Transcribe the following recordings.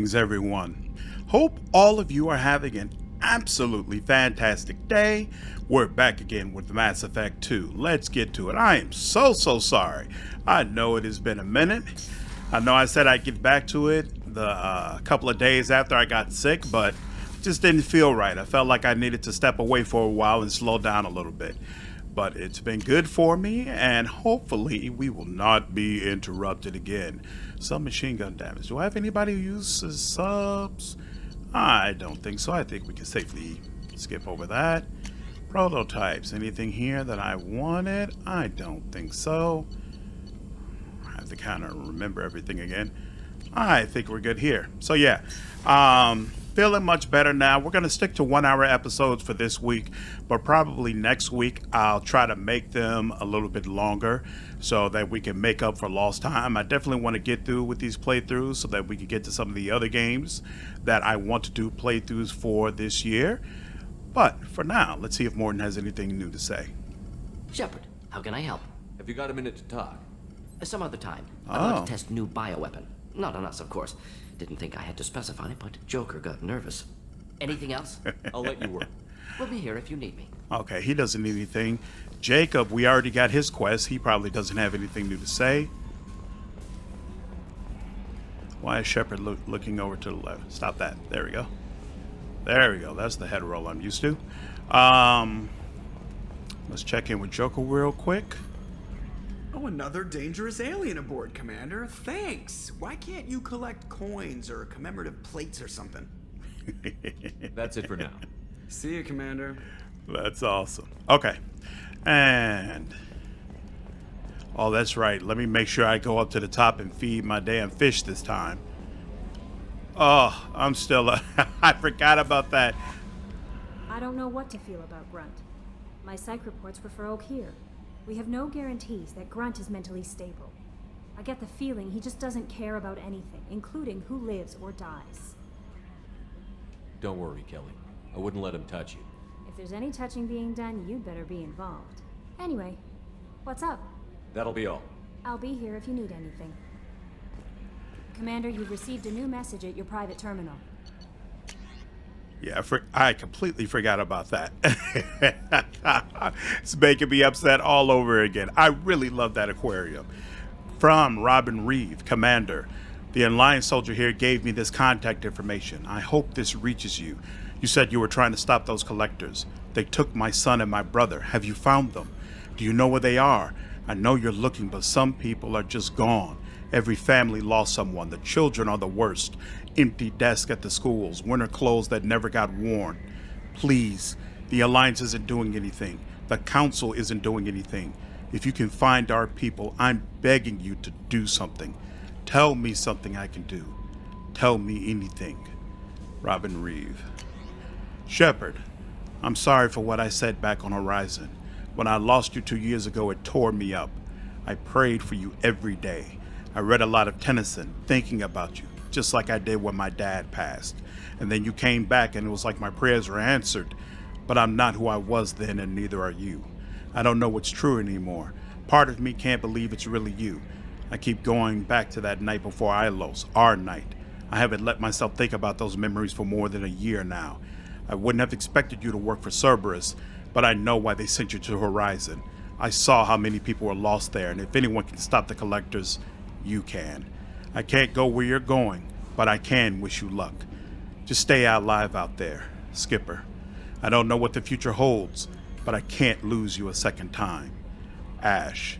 Greetings, everyone. Hope all of you are having an absolutely fantastic day. We're back again with Mass Effect 2. Let's get to it. I am so sorry. I know it has been a minute. I know I said I'd get back to it the couple of days after I got sick, but just didn't feel right. I felt like I needed to step away for a while and slow down a little bit. But it's been good for me, and hopefully we will not be interrupted again. Some machine gun damage. Do I have anybody who uses subs? I don't think so. I think we can safely skip over that. Prototypes. Anything here that I wanted? I don't think so. I have to kind of remember everything again. I think we're good here. So yeah, feeling much better now. We're going to stick to 1 hour episodes for this week, but probably next week I'll try to make them a little bit longer so that we can make up for lost time. I definitely want to get through with these playthroughs so that we can get to some of the other games that I want to do playthroughs for this year. But for now, let's see if Mordin has anything new to say. Shepard, how can I help? Have you got a minute to talk? Some other time. I'd like to test new bioweapon. Not on us, of course. Didn't think I had to specify, but Joker got nervous. Anything else? I'll let you work. We'll be here if you need me. Okay, he doesn't need anything. Jacob, we already got his quest. He probably doesn't have anything new to say. Why is Shepard looking over to the left? Stop that. There we go. There we go. That's the head roll I'm used to. Let's check in with Joker real quick. Oh, another dangerous alien aboard, Commander. Thanks. Why can't you collect coins or commemorative plates or something? That's it for now. See you, Commander. That's awesome. Okay. And... oh, that's right. Let me make sure I go up to the top and feed my damn fish this time. Oh, I'm still... I forgot about that. I don't know what to feel about Grunt. My psych reports refer Oak here. We have no guarantees that Grunt is mentally stable. I get the feeling he just doesn't care about anything, including who lives or dies. Don't worry, Kelly. I wouldn't let him touch you. If there's any touching being done, you'd better be involved. Anyway, what's up? That'll be all. I'll be here if you need anything. Commander, you've received a new message at your private terminal. Yeah, I completely forgot about that. It's making me upset all over again. I really love that aquarium. From Robin Reeve, Commander. The Alliance soldier here gave me this contact information. I hope this reaches you. You said you were trying to stop those collectors. They took my son and my brother. Have you found them? Do you know where they are? I know you're looking, but some people are just gone. Every family lost someone. The children are the worst. Empty desks at the schools, winter clothes that never got worn. Please, the Alliance isn't doing anything. The Council isn't doing anything. If you can find our people, I'm begging you to do something. Tell me something I can do. Tell me anything. Robin Reeve. Shepard, I'm sorry for what I said back on Horizon. When I lost you 2 years ago, it tore me up. I prayed for you every day. I read a lot of Tennyson, thinking about you, just like I did when my dad passed. And then you came back and it was like my prayers were answered. But I'm not who I was then, and neither are you. I don't know what's true anymore. Part of me can't believe it's really you. I keep going back to that night before Ilos, our night. I haven't let myself think about those memories for more than a year now. I wouldn't have expected you to work for Cerberus, but I know why they sent you to Horizon. I saw how many people were lost there, and if anyone can stop the collectors, you can. I can't go where you're going, but I can wish you luck. Just stay alive out there, Skipper. I don't know what the future holds, but I can't lose you a second time. Ash.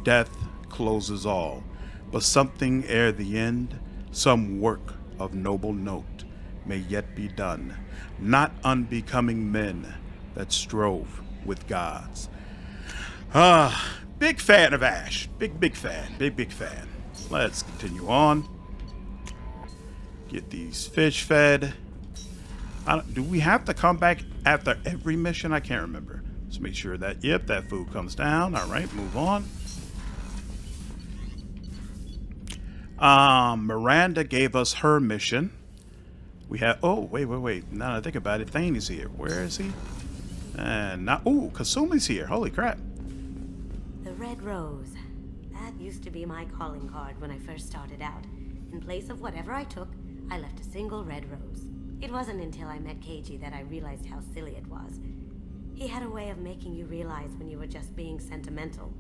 Death closes all, but something ere the end, some work of noble note, may yet be done, not unbecoming men that strove with gods. Big fan of Ash. Big fan. Big fan. Let's continue on. Get these fish fed. Do we have to come back after every mission? I can't remember. Let's make sure that, yep, that food comes down. All right, move on. Miranda gave us her mission. We have, oh, wait. Now that I think about it, Thane is here. Where is he? And now, ooh, Kasumi's here. Holy crap. The Red Rose. That used to be my calling card when I first started out. In place of whatever I took, I left a single red rose. It wasn't until I met KG that I realized how silly it was. He had a way of making you realize when you were just being sentimental.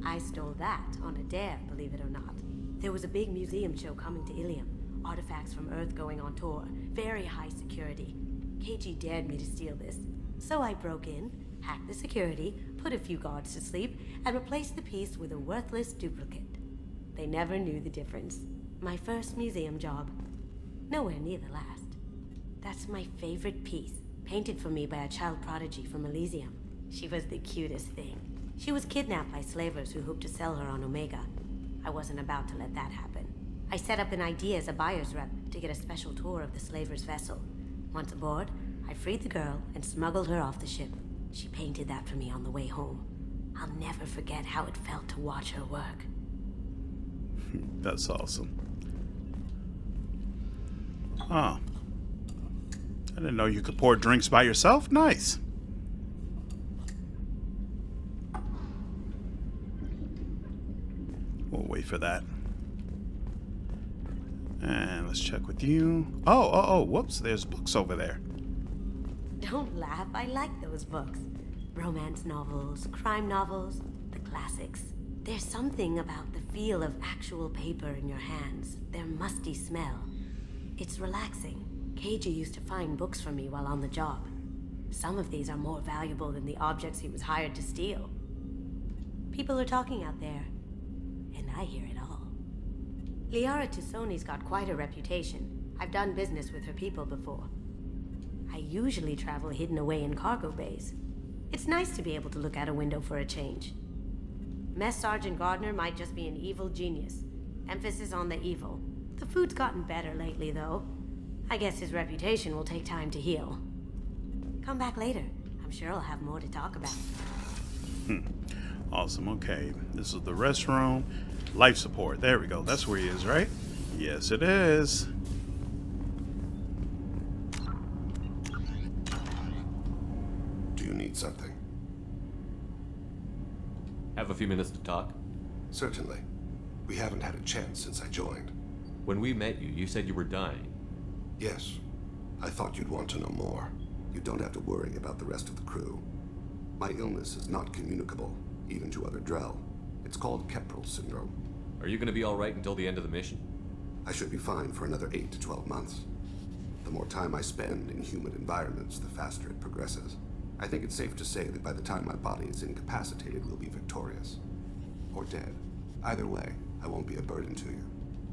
I stole that on a dare, believe it or not. There was a big museum show coming to Ilium. Artifacts from Earth going on tour. Very high security. KG dared me to steal this. So I broke in, hacked the security, put a few guards to sleep, and replaced the piece with a worthless duplicate. They never knew the difference. My first museum job. Nowhere near the last. That's my favorite piece, painted for me by a child prodigy from Elysium. She was the cutest thing. She was kidnapped by slavers who hoped to sell her on Omega. I wasn't about to let that happen. I set up an idea as a buyer's rep to get a special tour of the slaver's vessel. Once aboard, I freed the girl and smuggled her off the ship. She painted that for me on the way home. I'll never forget how it felt to watch her work. That's awesome. Oh. I didn't know you could pour drinks by yourself. Nice. We'll wait for that. And let's check with you. Oh, whoops. There's books over there. Don't laugh, I like those books. Romance novels, crime novels, the classics. There's something about the feel of actual paper in your hands, their musty smell. It's relaxing. KG used to find books for me while on the job. Some of these are more valuable than the objects he was hired to steal. People are talking out there, and I hear it all. Liara Tusoni's got quite a reputation. I've done business with her people before. I usually travel hidden away in cargo bays. It's nice to be able to look out a window for a change. Mess Sergeant Gardner might just be an evil genius. Emphasis on the evil. The food's gotten better lately, though. I guess his reputation will take time to heal. Come back later. I'm sure I'll have more to talk about. Awesome. Okay. This is the restroom. Life support. There we go. That's where he is, right? Yes, it is. Do you need something? Have a few minutes to talk? Certainly. We haven't had a chance since I joined. When we met you, you said you were dying. Yes. I thought you'd want to know more. You don't have to worry about the rest of the crew. My illness is not communicable, even to other Drell. It's called Keprel syndrome. Are you going to be all right until the end of the mission? I should be fine for another 8 to 12 months. The more time I spend in human environments, the faster it progresses. I think it's safe to say that by the time my body is incapacitated, we'll be victorious. Or dead. Either way, I won't be a burden to you.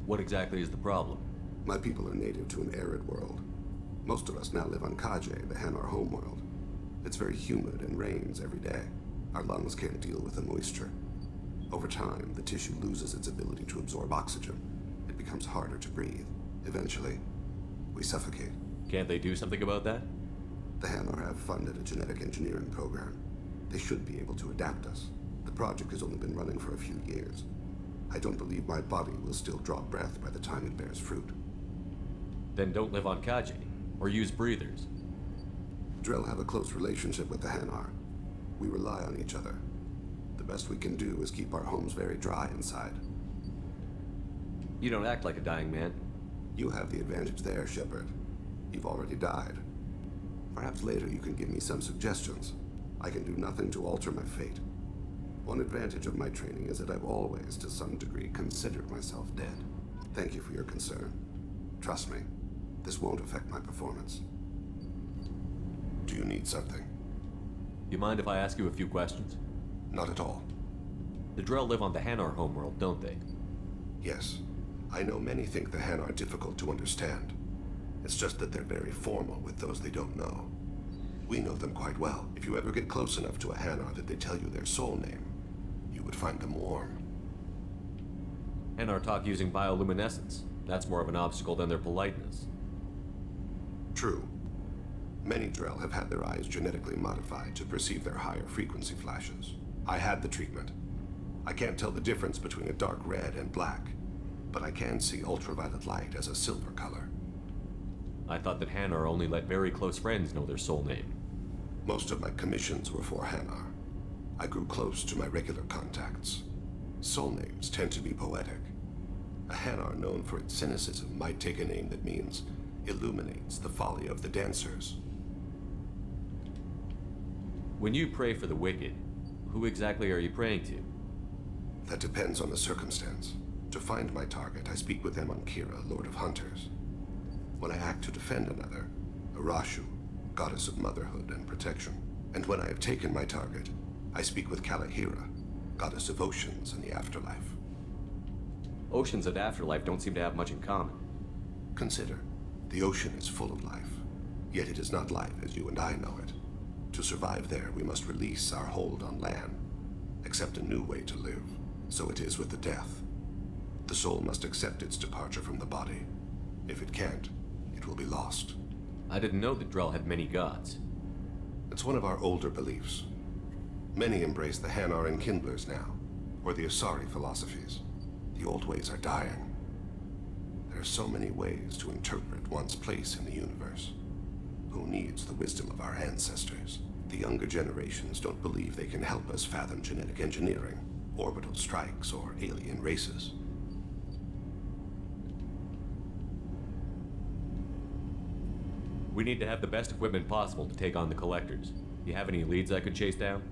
What exactly is the problem? My people are native to an arid world. Most of us now live on Kaje, the Hanar homeworld. It's very humid and rains every day. Our lungs can't deal with the moisture. Over time, the tissue loses its ability to absorb oxygen. It becomes harder to breathe. Eventually, we suffocate. Can't they do something about that? The Hanar have funded a genetic engineering program. They should be able to adapt us. The project has only been running for a few years. I don't believe my body will still draw breath by the time it bears fruit. Then don't live on Kaji, or use breathers. Drell have a close relationship with the Hanar. We rely on each other. The best we can do is keep our homes very dry inside. You don't act like a dying man. You have the advantage there, Shepard. You've already died. Perhaps later you can give me some suggestions. I can do nothing to alter my fate. One advantage of my training is that I've always, to some degree, considered myself dead. Thank you for your concern. Trust me, this won't affect my performance. Do you need something? You mind if I ask you a few questions? Not at all. The Drell live on the Hanar homeworld, don't they? Yes. I know many think the Hanar are difficult to understand. It's just that they're very formal with those they don't know. We know them quite well. If you ever get close enough to a Hanar that they tell you their soul name, you would find them warm. Hanar talk using bioluminescence. That's more of an obstacle than their politeness. True. Many Drell have had their eyes genetically modified to perceive their higher frequency flashes. I had the treatment. I can't tell the difference between a dark red and black, but I can see ultraviolet light as a silver color. I thought that Hanar only let very close friends know their soul name. Most of my commissions were for Hanar. I grew close to my regular contacts. Soul names tend to be poetic. A Hanar known for its cynicism might take a name that means illuminates the folly of the dancers. When you pray for the wicked, who exactly are you praying to? That depends on the circumstance. To find my target, I speak with Kira, Lord of Hunters. When I act to defend another, Arashu, goddess of motherhood and protection. And when I have taken my target, I speak with Kalahira, goddess of oceans and the afterlife. Oceans and afterlife don't seem to have much in common. Consider, the ocean is full of life, yet it is not life as you and I know it. To survive there, we must release our hold on land, accept a new way to live. So it is with the death. The soul must accept its departure from the body. If it can't, it will be lost. I didn't know that Drell had many gods. It's one of our older beliefs. Many embrace the Hanar and Kindlers now, or the Asari philosophies. The old ways are dying. There are so many ways to interpret one's place in the universe. Who needs the wisdom of our ancestors? The younger generations don't believe they can help us fathom genetic engineering, orbital strikes, or alien races. We need to have the best equipment possible to take on the Collectors. You have any leads I could chase down?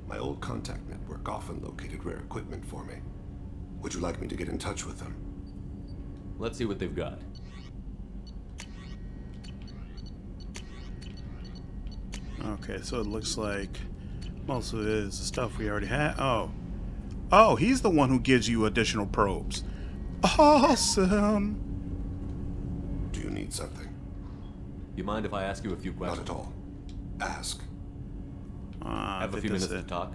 My old contact network often located rare equipment for me. Would you like me to get in touch with them? Let's see what they've got. Okay, so it looks like most of it is the stuff we already had. Oh, he's the one who gives you additional probes. Awesome. Do you need something? You mind if I ask you a few questions? Not at all. Ask. Have a few minutes to talk?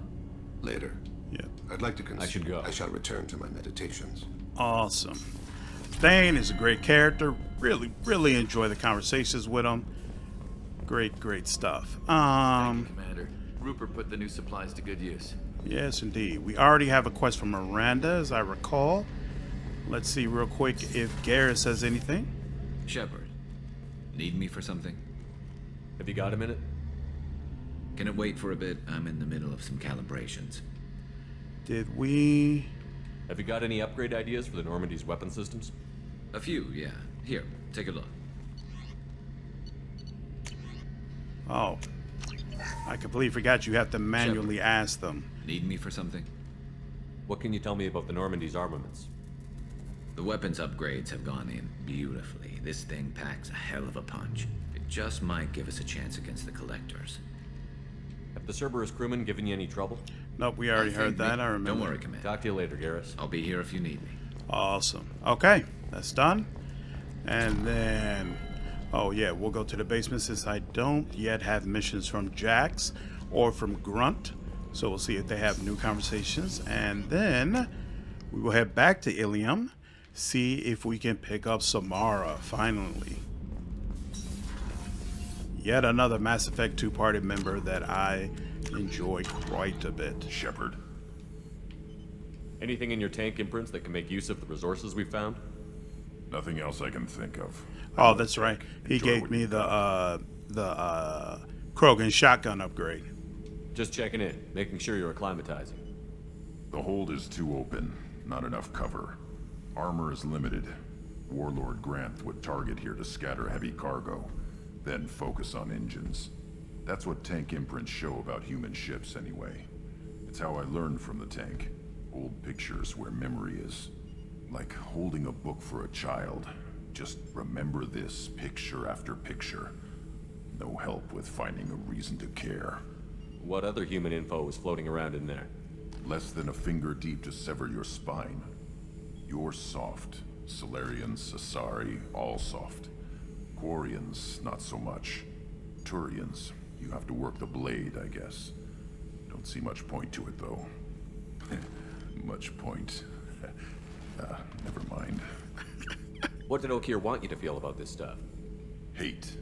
Later. Yeah. I'd like to consider. I should go. I shall return to my meditations. Awesome. Thane is a great character. Really enjoy the conversations with him. Great stuff. Thank you, Commander. Rupert put the new supplies to good use. Yes, indeed. We already have a quest from Miranda, as I recall. Let's see real quick if Garrus has anything. Shepard, need me for something? Have you got a minute? Can it wait for a bit? I'm in the middle of some calibrations. Did we... Have you got any upgrade ideas for the Normandy's weapon systems? A few, yeah. Here, take a look. Oh. I completely forgot you have to manually ask them. Need me for something? What can you tell me about the Normandy's armaments? The weapons upgrades have gone in beautifully. This thing packs a hell of a punch. It just might give us a chance against the Collectors. Have the Cerberus crewmen given you any trouble? Nope, we already heard that. I remember. Don't worry, Commander. Talk to you later, Garrus. I'll be here if you need me. Awesome. Okay, that's done. And then... Oh yeah, we'll go to the basement since I don't yet have missions from Jax or from Grunt. So we'll see if they have new conversations. And then we will head back to Ilium, see if we can pick up Samara, finally. Yet another Mass Effect 2 party member that I enjoy quite a bit. Shepard. Anything in your tank imprints that can make use of the resources we found? Nothing else I can think of. Oh, that's right. He gave me the Krogan shotgun upgrade. Just checking in, making sure you're acclimatizing. The hold is too open. Not enough cover. Armor is limited. Warlord Grant would target here to scatter heavy cargo, then focus on engines. That's what tank imprints show about human ships anyway. It's how I learned from the tank. Old pictures where memory is. Like holding a book for a child. Just remember this picture after picture. No help with finding a reason to care. What other human info was floating around in there? Less than a finger deep to sever your spine. You're soft. Solarians, Asari, all soft. Quarians, not so much. Turians, you have to work the blade, I guess. Don't see much point to it, though. Much point. Never mind. What did Okeer want you to feel about this stuff? Hate.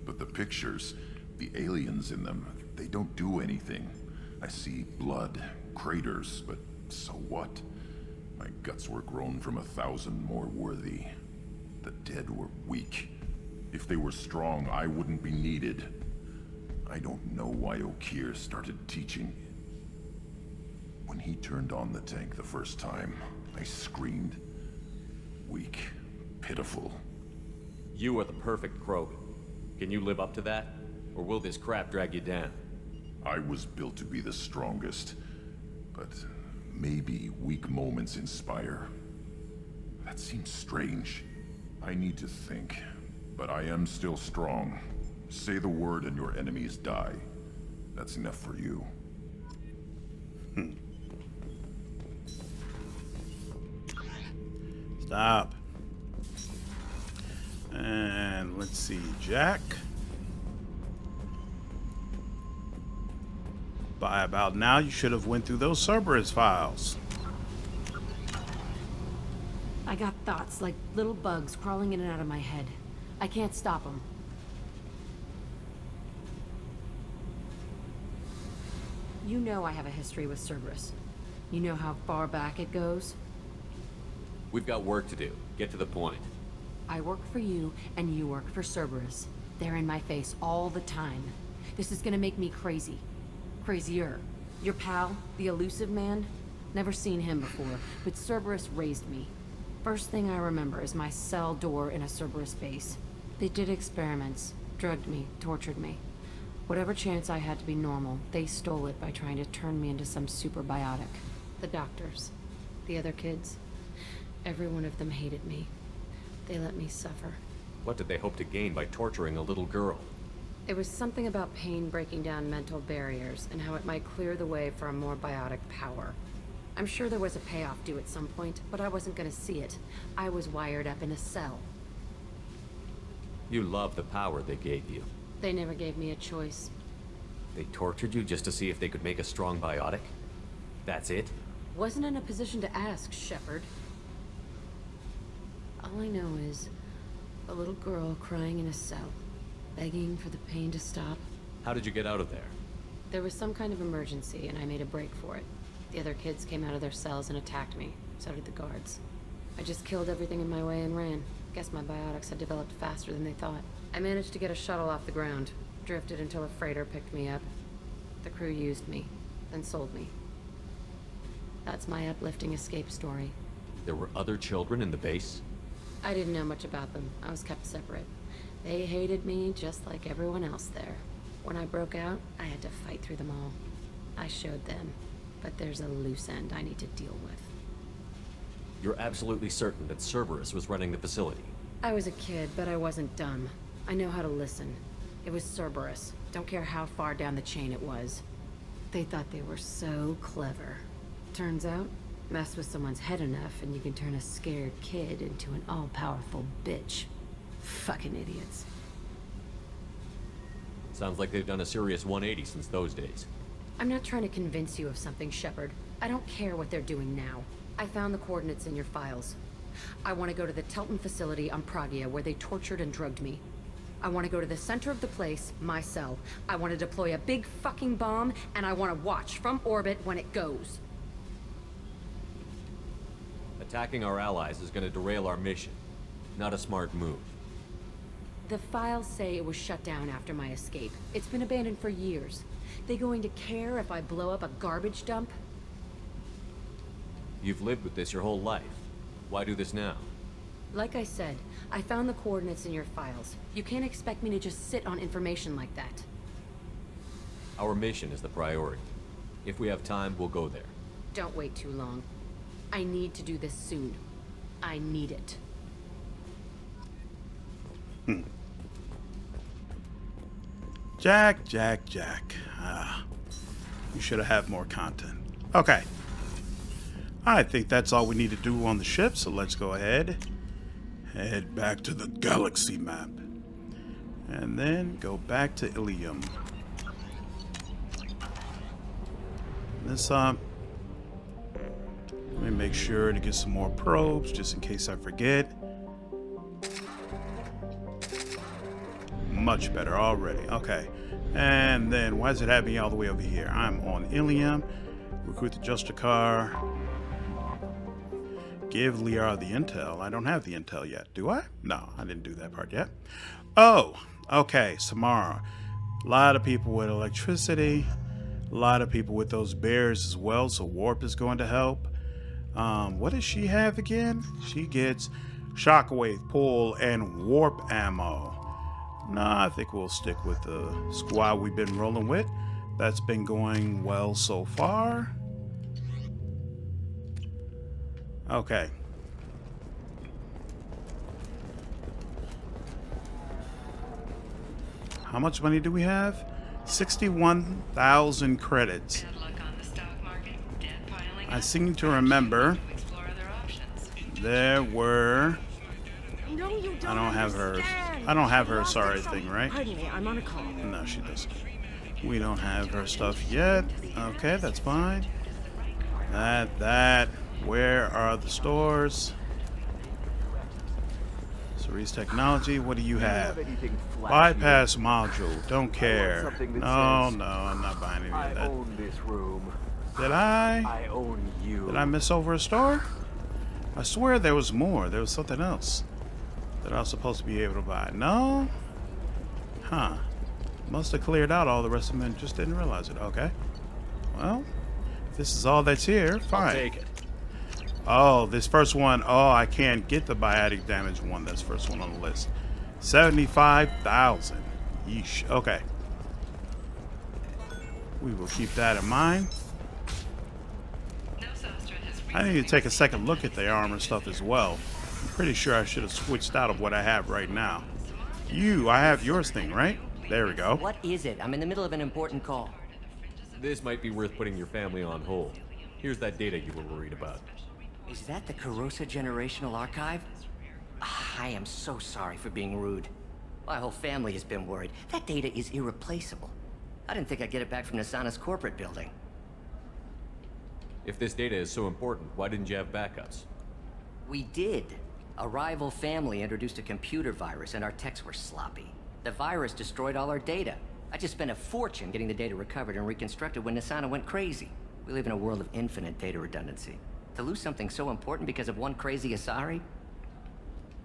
But the pictures, the aliens in them, they don't do anything. I see blood, craters, but so what? My guts were grown from 1,000 more worthy. The dead were weak. If they were strong, I wouldn't be needed. I don't know why Okeer started teaching. When he turned on the tank the first time, I screamed. Weak. Pitiful. You are the perfect Krogan. Can you live up to that? Or will this crap drag you down? I was built to be the strongest. But maybe weak moments inspire. That seems strange. I need to think. But I am still strong. Say the word and your enemies die. That's enough for you. Stop. And let's see, Jack. By about now, you should have went through those Cerberus files. I got thoughts like little bugs crawling in and out of my head. I can't stop them. You know I have a history with Cerberus. You know how far back it goes? We've got work to do. Get to the point. I work for you, and you work for Cerberus. They're in my face all the time. This is gonna make me crazy. Crazier. Your pal, the elusive man? Never seen him before, but Cerberus raised me. First thing I remember is my cell door in a Cerberus base. They did experiments, drugged me, tortured me. Whatever chance I had to be normal, they stole it by trying to turn me into some super biotic. The doctors, the other kids, every one of them hated me. They let me suffer. What did they hope to gain by torturing a little girl? It was something about pain breaking down mental barriers and how it might clear the way for a more biotic power. I'm sure there was a payoff due at some point, but I wasn't gonna see it. I was wired up in a cell. You love the power they gave you. They never gave me a choice. They tortured you just to see if they could make a strong biotic? That's it? Wasn't in a position to ask, Shepard. All I know is a little girl crying in a cell, begging for the pain to stop. How did you get out of there? There was some kind of emergency, and I made a break for it. The other kids came out of their cells and attacked me. So did the guards. I just killed everything in my way and ran. Guess my biotics had developed faster than they thought. I managed to get a shuttle off the ground. Drifted until a freighter picked me up. The crew used me, then sold me. That's my uplifting escape story. There were other children in the base? I didn't know much about them. I was kept separate. They hated me just like everyone else there. When I broke out, I had to fight through them all. I showed them, but there's a loose end I need to deal with. You're absolutely certain that Cerberus was running the facility? I was a kid, but I wasn't dumb. I know how to listen. It was Cerberus. Don't care how far down the chain it was. They thought they were so clever. Turns out, mess with someone's head enough and you can turn a scared kid into an all-powerful bitch. Fucking idiots. Sounds like they've done a serious 180 since those days. I'm not trying to convince you of something, Shepard. I don't care what they're doing now. I found the coordinates in your files. I want to go to the Telton facility on Pragia where they tortured and drugged me. I want to go to the center of the place, my cell. I want to deploy a big fucking bomb, and I want to watch from orbit when it goes. Attacking our allies is going to derail our mission. Not a smart move. The files say it was shut down after my escape. It's been abandoned for years. They going to care if I blow up a garbage dump? You've lived with this your whole life. Why do this now? Like I said, I found the coordinates in your files. You can't expect me to just sit on information like that. Our mission is the priority. If we have time, we'll go there. Don't wait too long. I need to do this soon. I need it. Jack. You should have had more content. Okay. I think that's all we need to do on the ship, so let's go ahead. Head back to the galaxy map. And then go back to Ilium. This, let me make sure to get some more probes, just in case I forget. Much better already. Okay. And then, why does it have me all the way over here? I'm on Ilium. Recruit the Justicar. Give Liara the intel. I don't have the intel yet. Do I? No, I didn't do that part yet. Oh, okay. Samara. A lot of people with electricity. A lot of people with those bears as well. So warp is going to help. What does she have again? She gets shockwave, pull, and warp ammo. Nah, I think we'll stick with the squad we've been rolling with. That's been going well so far. Okay. How much money do we have? 61,000 credits. I seem to remember there were... No, you don't. I don't have her. I don't have her sorry thing, right? Pardon me, I'm on a call. No, she doesn't. We don't have her stuff yet. Okay, that's fine. That. Where are the stores? Cerise Technology, what do you have? Bypass module, don't care. No, I'm not buying any of that. I own this room. Did I? I own you. Did I miss over a store? I swear there was more. There was something else that I was supposed to be able to buy. No? Huh. Must have cleared out all the rest of them and just didn't realize it. Okay. Well, if this is all that's here, fine. I'll take it. Oh, this first one. Oh, I can't get the biotic damage one. That's first one on the list. 75,000. Yeesh. Okay. We will keep that in mind. I need to take a second look at the armor stuff as well. I'm pretty sure I should have switched out of what I have right now. I have yours thing, right? There we go. What is it? I'm in the middle of an important call. This might be worth putting your family on hold. Here's that data you were worried about. Is that the Karosa Generational Archive? I am so sorry for being rude. My whole family has been worried. That data is irreplaceable. I didn't think I'd get it back from Nasana's corporate building. If this data is so important, why didn't you have backups? We did. A rival family introduced a computer virus and our techs were sloppy. The virus destroyed all our data. I just spent a fortune getting the data recovered and reconstructed when Nasana went crazy. We live in a world of infinite data redundancy. To lose something so important because of one crazy Asari?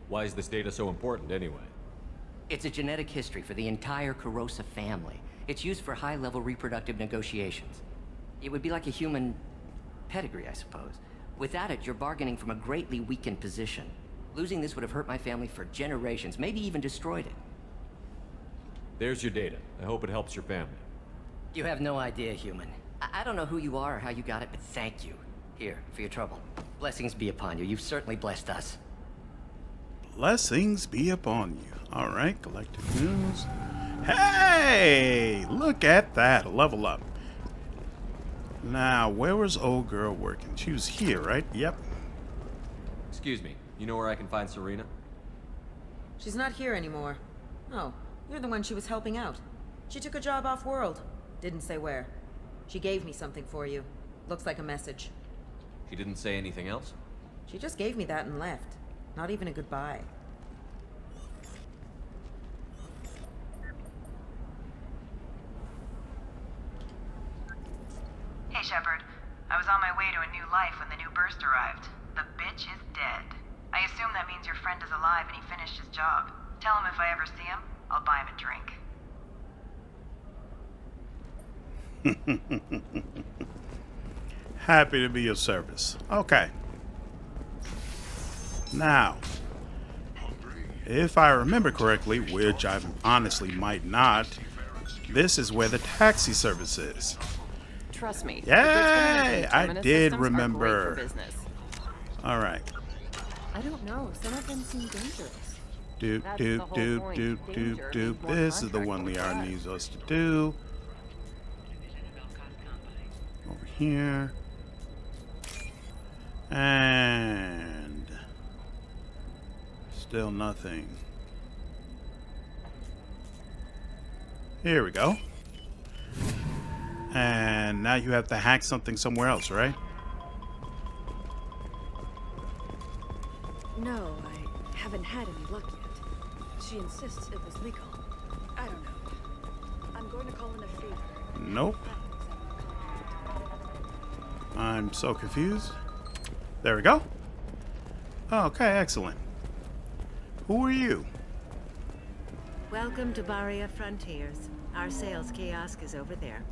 Why is this data so important anyway? It's a genetic history for the entire Karosa family. It's used for high-level reproductive negotiations. It would be like a human pedigree, I suppose. Without it, you're bargaining from a greatly weakened position. Losing this would have hurt my family for generations, maybe even destroyed it. There's your data. I hope it helps your family. You have no idea, human. I don't know who you are or how you got it, but thank you. Here, for your trouble. Blessings be upon you. You've certainly blessed us. Blessings be upon you. Alright, collective news. Hey! Look at that. Level up. Now, where was old girl working? She was here, right? Yep. Excuse me. You know where I can find Serena? She's not here anymore. Oh, you're the one she was helping out. She took a job off-world. Didn't say where. She gave me something for you. Looks like a message. She didn't say anything else? She just gave me that and left. Not even a goodbye. Hey, Shepard. I was on my way to a new life when the new burst arrived. The bitch is dead. I assume that means your friend is alive and he finished his job. Tell him if I ever see him, I'll buy him a drink. Happy to be of service. Okay. Now, if I remember correctly, which I honestly might not, this is where the taxi service is. Trust me. Yay! I did remember. All right. I don't know. Some of them seem dangerous. Doop. This is the one Liara needs us to do. Over here. And still nothing. Here we go. And now you have to hack something somewhere else, right? No, I haven't had any luck yet. She insists it was legal. I don't know. I'm going to call in a favor. Nope. I'm so confused. There we go. Okay, excellent. Who are you? Welcome to Baria Frontiers. Our sales kiosk is over there.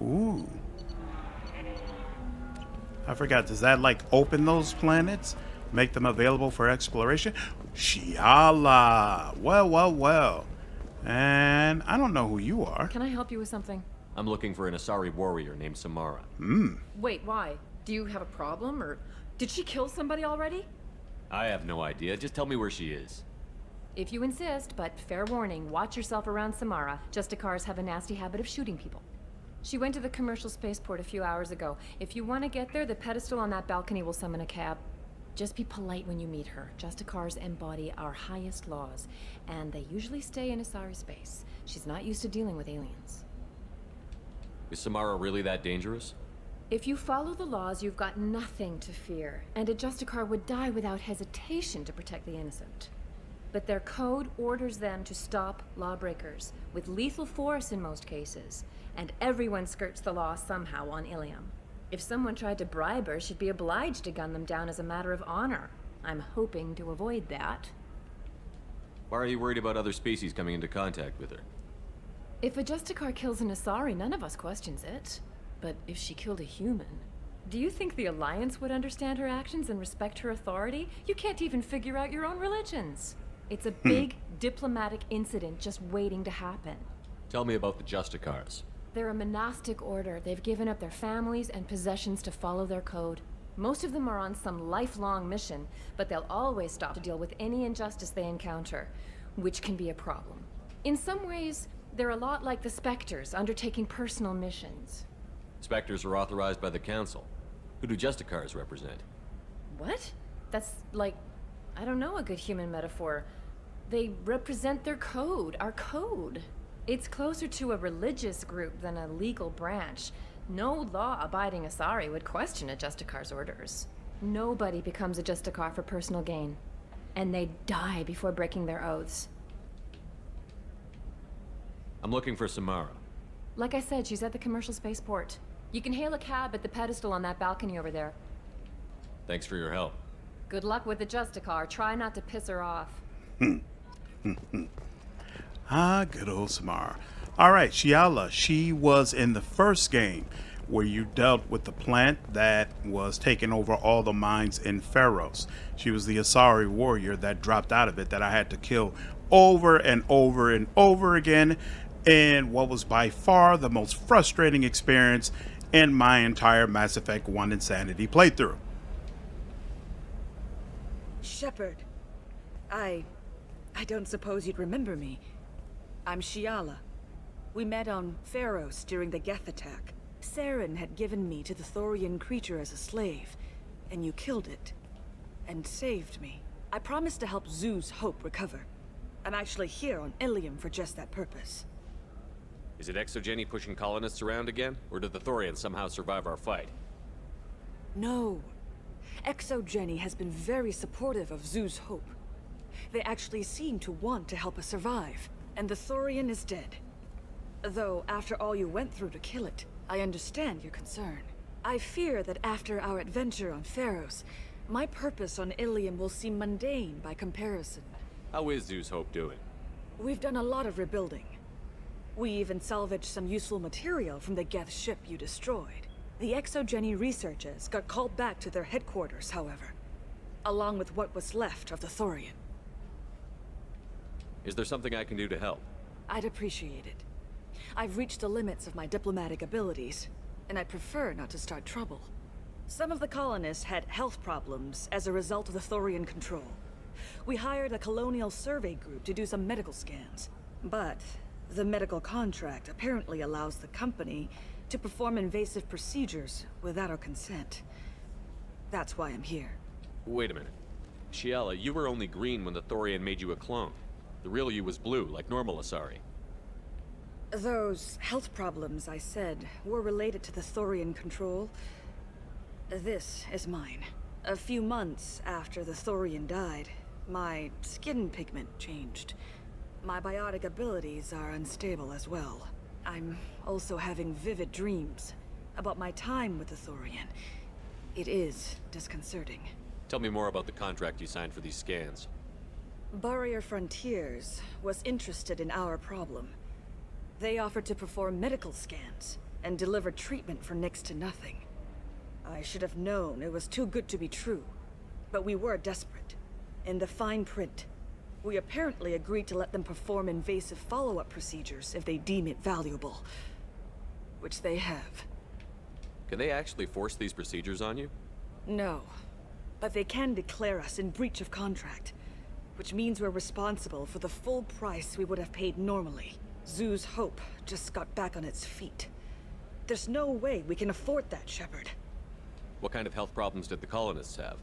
Ooh. I forgot, does that like open those planets? Make them available for exploration? Shiala! Well, well, well. And I don't know who you are. Can I help you with something? I'm looking for an Asari warrior named Samara. Wait, why? Do you have a problem, or did she kill somebody already? I have no idea. Just tell me where she is. If you insist, but fair warning, watch yourself around Samara. Justicars have a nasty habit of shooting people. She went to the commercial spaceport a few hours ago. If you want to get there, the pedestal on that balcony will summon a cab. Just be polite when you meet her. Justicars embody our highest laws, and they usually stay in Asari space. She's not used to dealing with aliens. Is Samara really that dangerous? If you follow the laws, you've got nothing to fear, and a Justicar would die without hesitation to protect the innocent. But their code orders them to stop lawbreakers, with lethal force in most cases, and everyone skirts the law somehow on Ilium. If someone tried to bribe her, she'd be obliged to gun them down as a matter of honor. I'm hoping to avoid that. Why are you worried about other species coming into contact with her? If a Justicar kills an Asari, none of us questions it. But if she killed a human, do you think the Alliance would understand her actions and respect her authority? You can't even figure out your own religions. It's a big diplomatic incident just waiting to happen. Tell me about the Justicars. They're a monastic order. They've given up their families and possessions to follow their code. Most of them are on some lifelong mission, but they'll always stop to deal with any injustice they encounter, which can be a problem. In some ways, they're a lot like the Spectres, undertaking personal missions. Spectres are authorized by the Council. Who do Justicars represent? What? That's like, I don't know, a good human metaphor. They represent their code, our code. It's closer to a religious group than a legal branch. No law-abiding Asari would question a Justicar's orders. Nobody becomes a Justicar for personal gain. And they die before breaking their oaths. I'm looking for Samara. Like I said, she's at the commercial spaceport. You can hail a cab at the pedestal on that balcony over there. Thanks for your help. Good luck with the Justicar. Try not to piss her off. Ah, good old Samara. All right, Shiala, she was in the first game where you dealt with the plant that was taking over all the mines in Pharos. She was the Asari warrior that dropped out of it that I had to kill over and over and over again in what was by far the most frustrating experience in my entire Mass Effect 1 Insanity playthrough. Shepard, I don't suppose you'd remember me. I'm Shiala. We met on Pharos during the Geth attack. Saren had given me to the Thorian creature as a slave, and you killed it. And saved me. I promised to help Zoo's Hope recover. I'm actually here on Ilium for just that purpose. Is it Exogeny pushing colonists around again? Or did the Thorians somehow survive our fight? No. Exogeny has been very supportive of Zoo's Hope. They actually seem to want to help us survive. And the Thorian is dead. Though, after all you went through to kill it, I understand your concern. I fear that after our adventure on Pharos, my purpose on Ilium will seem mundane by comparison. How is Zoo's Hope doing? We've done a lot of rebuilding. We even salvaged some useful material from the Geth ship you destroyed. The Exogeny researchers got called back to their headquarters, however, along with what was left of the Thorian. Is there something I can do to help? I'd appreciate it. I've reached the limits of my diplomatic abilities, and I'd prefer not to start trouble. Some of the colonists had health problems as a result of the Thorian control. We hired a colonial survey group to do some medical scans. But the medical contract apparently allows the company to perform invasive procedures without our consent. That's why I'm here. Wait a minute. Shiala, you were only green when the Thorian made you a clone. The real you was blue, like normal Asari. Those health problems I said were related to the Thorian control. This is mine. A few months after the Thorian died, my skin pigment changed. My biotic abilities are unstable as well. I'm also having vivid dreams about my time with the Thorian. It is disconcerting. Tell me more about the contract you signed for these scans. Barrier Frontiers was interested in our problem. They offered to perform medical scans and deliver treatment for next to nothing. I should have known it was too good to be true. But we were desperate. In the fine print, we apparently agreed to let them perform invasive follow-up procedures if they deem it valuable. Which they have. Can they actually force these procedures on you? No. But they can declare us in breach of contract. Which means we're responsible for the full price we would have paid normally. Zoo's Hope just got back on its feet. There's no way we can afford that, Shepard. What kind of health problems did the colonists have?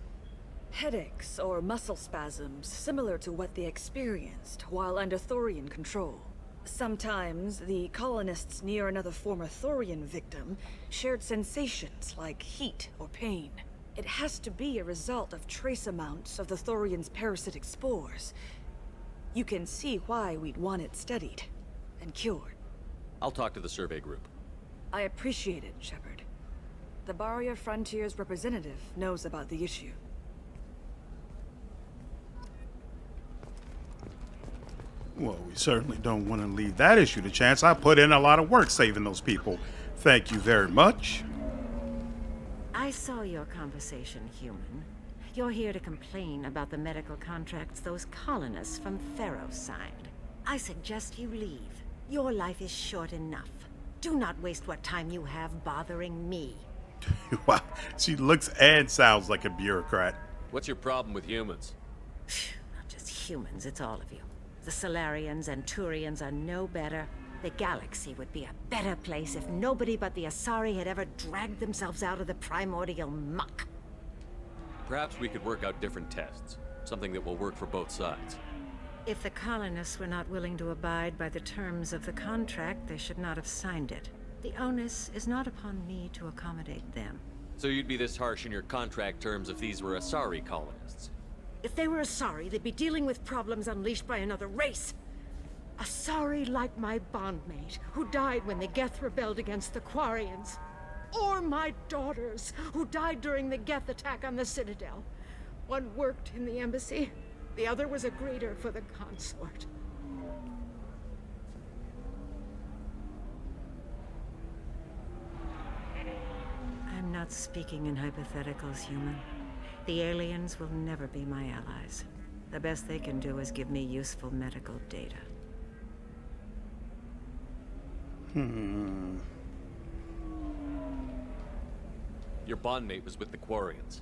Headaches or muscle spasms, similar to what they experienced while under Thorian control. Sometimes, the colonists near another former Thorian victim shared sensations like heat or pain. It has to be a result of trace amounts of the Thorian's parasitic spores. You can see why we'd want it studied and cured. I'll talk to the survey group. I appreciate it, Shepard. The Barrier Frontier's representative knows about the issue. Well, we certainly don't want to leave that issue to chance. I put in a lot of work saving those people. Thank you very much. I saw your conversation, human. You're here to complain about the medical contracts those colonists from Theros signed. I suggest you leave. Your life is short enough. Do not waste what time you have bothering me. Wow, she looks and sounds like a bureaucrat. What's your problem with humans? Not just humans, it's all of you. The Solarians and Turians are no better. The galaxy would be a better place if nobody but the Asari had ever dragged themselves out of the primordial muck. Perhaps we could work out different tests. Something that will work for both sides. If the colonists were not willing to abide by the terms of the contract, they should not have signed it. The onus is not upon me to accommodate them. So you'd be this harsh in your contract terms if these were Asari colonists? If they were Asari, they'd be dealing with problems unleashed by another race. Asari like my bondmate, who died when the Geth rebelled against the Quarians. Or my daughters, who died during the Geth attack on the Citadel. One worked in the embassy, the other was a greeter for the consort. I'm not speaking in hypotheticals, human. The aliens will never be my allies. The best they can do is give me useful medical data. Your bondmate was with the Quarians.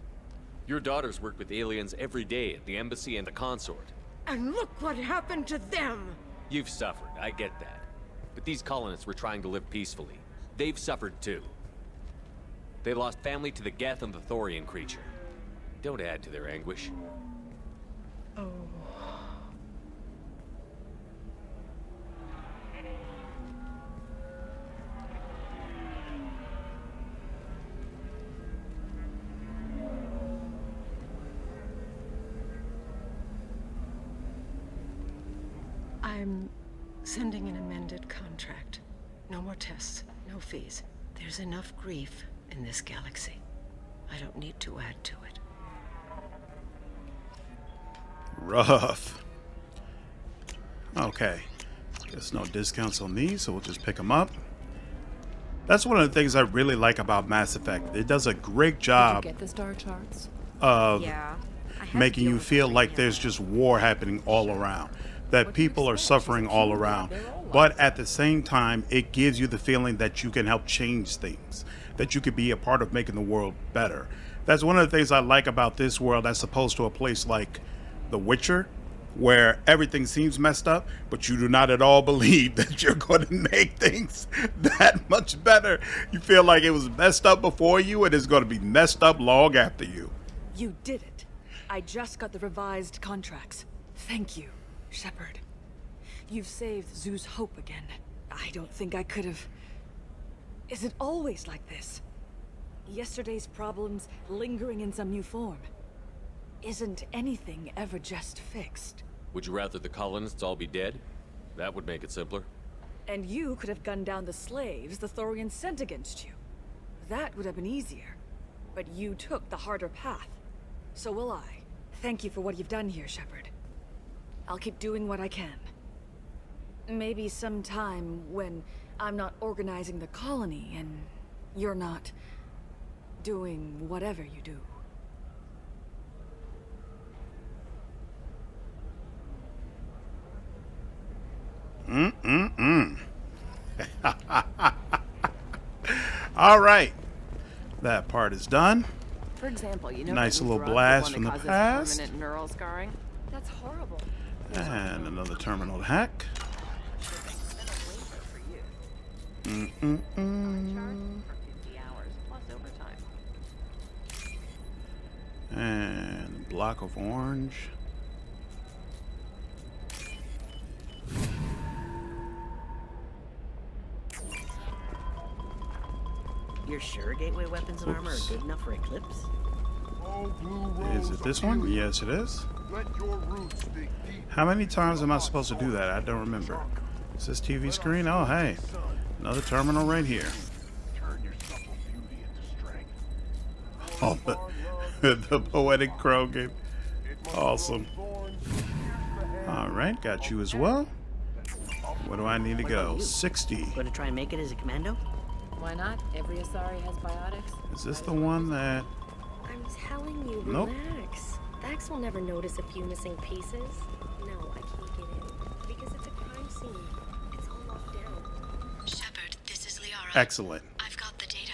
Your daughters worked with aliens every day at the embassy and the consort. And look what happened to them! You've suffered, I get that. But these colonists were trying to live peacefully. They've suffered too. They lost family to the Geth and the Thorian creature. Don't add to their anguish. Oh. I'm sending an amended contract. No more tests, no fees. There's enough grief in this galaxy. I don't need to add to it. Rough. Okay. There's no discounts on these, so we'll just pick them up. That's one of the things I really like about Mass Effect. It does a great job Did you get the star charts? of Yeah. making you feel like there's just war happening all around, that people are suffering all around. But at the same time, it gives you the feeling that you can help change things, that you could be a part of making the world better. That's one of the things I like about this world as opposed to a place like The Witcher, where everything seems messed up, but you do not at all believe that you're going to make things that much better. You feel like it was messed up before you and it's going to be messed up long after you. You did it. I just got the revised contracts. Thank you, Shepard. You've saved Zoo's hope again. I don't think I could have... Is it always like this? Yesterday's problems lingering in some new form. Isn't anything ever just fixed? Would you rather the colonists all be dead? That would make it simpler. And you could have gunned down the slaves the Thorians sent against you. That would have been easier. But you took the harder path. So will I. Thank you for what you've done here, Shepard. I'll keep doing what I can. Maybe sometime when I'm not organizing the colony and you're not doing whatever you do. All right. That part is done. For example, you know, nice little drug, blast the from the one that causes past. permanent neural scarring. That's horrible. And another terminal hack. And block of orange. You're sure gateway weapons and armor are good enough for Eclipse? Is it this one? Yes, it is. How many times am I supposed to do that? I don't remember. Is this TV screen? Oh, hey. Another terminal right here. Oh, the poetic Krogan. Awesome. Alright, got you as well. Where do I need to go? 60. Going to try and make it as a commando? Why not? Every Asari has biotics. Is this the one that... I'm telling you, Nope. relax. Vax will never notice a few missing pieces. No, I can't get in. Because it's a crime scene. It's all locked down. Shepard, this is Liara. Excellent. I've got the data.